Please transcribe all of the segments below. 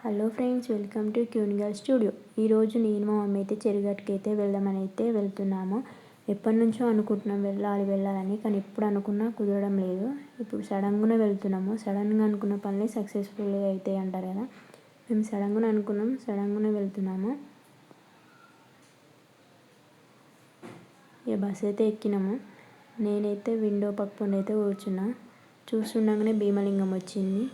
Hello friends, welcome to క్యూన్ girl studio. ఈరోజు నేను మా మమ్మీ అయితే చెరుగట్టుకి అయితే వెళ్దామని అయితే వెళ్తున్నాము. ఎప్పటి నుంచో అనుకుంటున్నాం వెళ్ళాలని, కానీ ఎప్పుడు అనుకున్నా కుదరడం లేదు. ఇప్పుడు సడన్గానే వెళ్తున్నాము. సడన్గా అనుకున్న పనులే సక్సెస్ఫుల్గా అవుతాయి అంటారు కదా. మేము సడన్గానే అనుకున్నాం, సడన్గానే వెళ్తున్నాము. ఇక బస్ అయితే ఎక్కినాము. నేనైతే విండో పక్కన అయితే కూర్చున్నా. చూస్తుండగానే భీమలింగం వచ్చింది.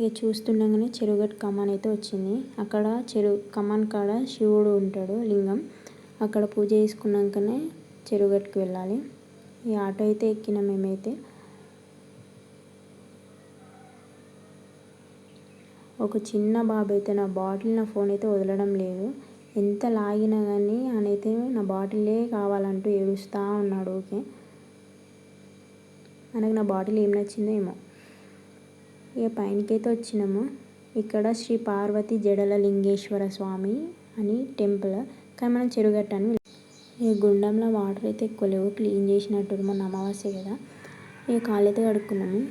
ఇక చూస్తుండగానే చెరుగట్టు కమాన్ అయితే వచ్చింది. అక్కడ కమాన్ కాడ శివుడు ఉంటాడు, లింగం. అక్కడ పూజ చేసుకున్నాకనే చెరుగట్టుకు వెళ్ళాలి. ఈ ఆటో అయితే ఎక్కినాం మేమైతే. ఒక చిన్న బాబు అయితే నా ఫోన్ అయితే వదలడం లేదు. ఎంత లాగినా కానీ ఆయనైతే నా బాటిలే కావాలంటూ ఏడుస్తూ ఉన్నాడు. ఓకే, ఆయనకు నా బాటిల్ ఏం నచ్చిందో ఏమో. ఇక పైనకైతే వచ్చినాము. ఇక్కడ శ్రీ పార్వతి జడల లింగేశ్వర స్వామి అని టెంపుల్, కానీ మనం చెరుగట్టు అని. ఇక గుండంలో వాటర్ అయితే ఎక్కువ లేవు, క్లీన్ చేసినట్టు, మొన్న అమావాస్య కదా. ఇక కాళ్ళైతే కడుక్కున్నాము.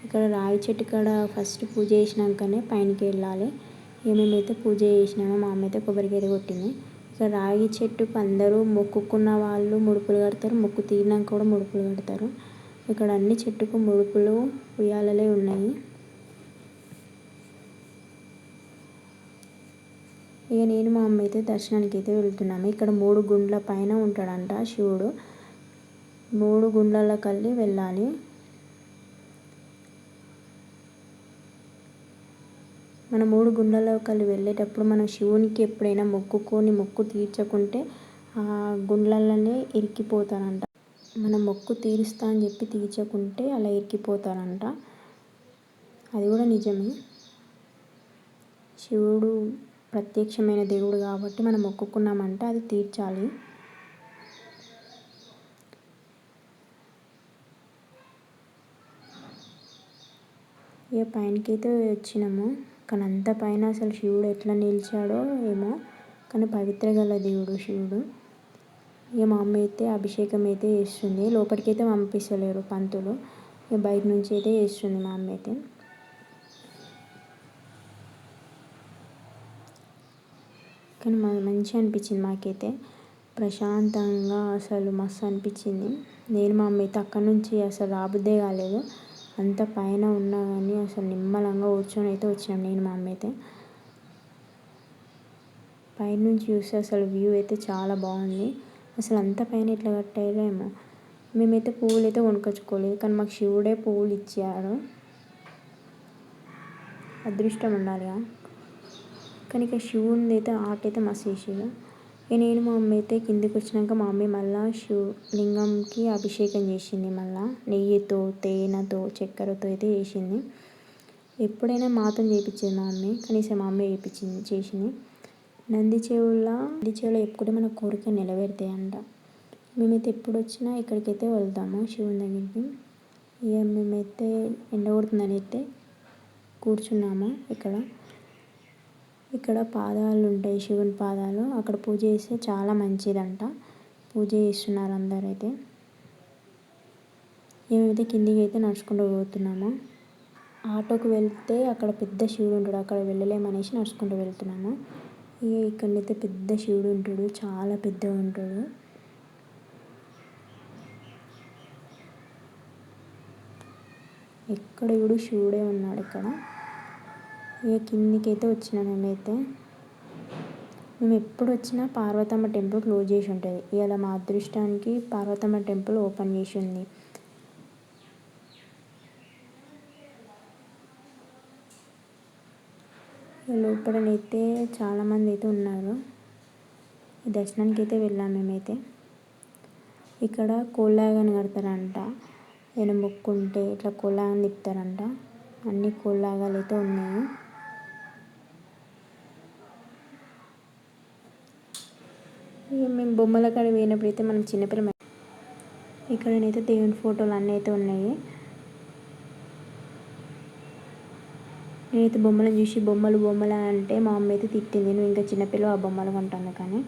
ఇక్కడ రావి చెట్టు కాడ ఫస్ట్ పూజ చేసినాకనే పైనకి వెళ్ళాలి. ఇక మేమైతే పూజ చేసినాము. మా అమ్మ అయితే కొబ్బరికాయ కొట్టింది. ఇక్కడ రాగి చెట్టుకు అందరూ మొక్కుకున్న వాళ్ళు ముడుపులు కడతారు, మొక్కు తీరినాక కూడా ముడుపులు కడతారు. ఇక్కడ అన్ని చెట్టుకు ముడుపులు ఉయ్యాలలే ఉన్నాయి. ఇక నేను మా అమ్మ అయితే దర్శనానికి అయితే వెళ్తున్నాము. ఇక్కడ 3 గుండ్ల పైన ఉంటాడంట శివుడు. 3 గుండ్లలోకి వెళ్ళి వెళ్ళాలి. మన 3 గుండ్లలోకి వెళ్ళి వెళ్ళేటప్పుడు మనం శివునికి ఎప్పుడైనా మొక్కు తీర్చకుంటే ఆ గుండ్లలోనే ఇరికిపోతారంట. మనం మొక్కు తీరుస్తా అని చెప్పి తీర్చకుంటే అలా ఇరికిపోతారంట. అది కూడా నిజమే. శివుడు ప్రత్యక్షమైన దేవుడు కాబట్టి మనం మొక్కుకున్నామంటే అది తీర్చాలి. ఇక పైనకైతే వచ్చినాము. కానీ అంత పైన అసలు శివుడు ఎట్లా నిలిచాడో ఏమో, కానీ పవిత్ర గల దేవుడు శివుడు. ఇక మా అమ్మ అయితే అభిషేకం అయితే చేస్తుంది. లోపలికైతే పంపిస్తలేరు పంతులు, ఇక బయట నుంచి అయితే చేస్తుంది మా అమ్మ అయితే. కానీ మంచిగా అనిపించింది మాకైతే, ప్రశాంతంగా అసలు మస్తు అనిపించింది. నేను మా అమ్మ అయితే అక్కడి నుంచి అసలు రాబుద్దే కాలేదు. అంత పైన ఉన్నా కానీ అసలు నిమ్మలంగా కూర్చొని అయితే వచ్చినాం నేను మా అమ్మ అయితే. పైనుంచి చూస్తే అసలు వ్యూ అయితే చాలా బాగుంది. అసలు అంత పైన ఎట్లా కట్టారో ఏమో. మేమైతే పువ్వులు అయితే కొనుక్కొచ్చుకోలేదు, కానీ మాకు శివుడే పువ్వులు ఇచ్చారు. అదృష్టం ఉండాలిగా. కానీ ఇక శివుని అయితే ఆట అయితే మస్తు చేసారు. ఇక నేను మా అమ్మ అయితే కిందికి వచ్చినాక మా మమ్మీ మళ్ళీ లింగంకి అభిషేకం చేసింది. మళ్ళీ నెయ్యితో, తేనెతో, చక్కెరతో అయితే చేసింది. ఎప్పుడైనా మాతో చేయించేది మా మమ్మీ, కనీసం మా అమ్మ చేసింది. నంది చెవులో ఎప్పుడే మన కోరిక నెరవేరుతాయి అంట. మేమైతే ఎప్పుడు వచ్చినా ఇక్కడికైతే వెళ్తాము శివుని దగ్గరికి. ఇక మేమైతే ఎండ కొడుతుందని అయితే కూర్చున్నాము. ఇక్కడ పాదాలు ఉంటాయి, శివుని పాదాలు. అక్కడ పూజ చేస్తే చాలా మంచిదంట. పూజ చేస్తున్నారు అందరూ అయితే. మేమైతే కిందికి అయితే నడుచుకుంటూ పోతున్నాము. ఆటోకి వెళ్తే అక్కడ పెద్ద శివుడు ఉంటాడు, అక్కడ వెళ్ళలేమనేసి నడుచుకుంటూ వెళ్తున్నాము. ఇక్కడైతే పెద్ద శివుడు ఉంటాడు, చాలా పెద్దగా ఉంటాడు. ఎక్కడ చూడు శివుడే ఉన్నాడు ఇక్కడ. ఇక కిందికైతే వచ్చినాం మేమైతే. మేము ఎప్పుడు వచ్చినా పార్వతమ్మ టెంపుల్ క్లోజ్ చేసి ఉంటుంది. ఇవాళ మా అదృష్టానికి పార్వతమ్మ టెంపుల్ ఓపెన్ చేసి ఉంది. లోపలనైతే చాలామంది అయితే ఉన్నారు. ఈ దర్శనానికి అయితే వెళ్ళాము మేమైతే. ఇక్కడ కోళ్ళాగని కడతారంట. ఏమైనా మొక్కుంటే ఇట్లా కోళ్ళాగని తిప్పుతారంట. అన్ని కోళ్ళాగాలు అయితే ఉన్నాయి. మేము బొమ్మల కాడ పోయినప్పుడు అయితే మనం చిన్నపిల్ల. ఇక్కడనైతే దేవుని ఫోటోలు అన్నీ అయితే ఉన్నాయి. నేనైతే బొమ్మలను చూసి బొమ్మలు అంటే మా అమ్మ అయితే తిట్టింది, నువ్వు ఇంకా చిన్నపిల్ల ఆ బొమ్మలు కొంటాను. కానీ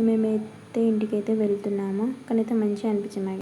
మేమైతే ఇంటికైతే వెళ్తున్నాము. కానీ అయితే మంచిగా అనిపించింది.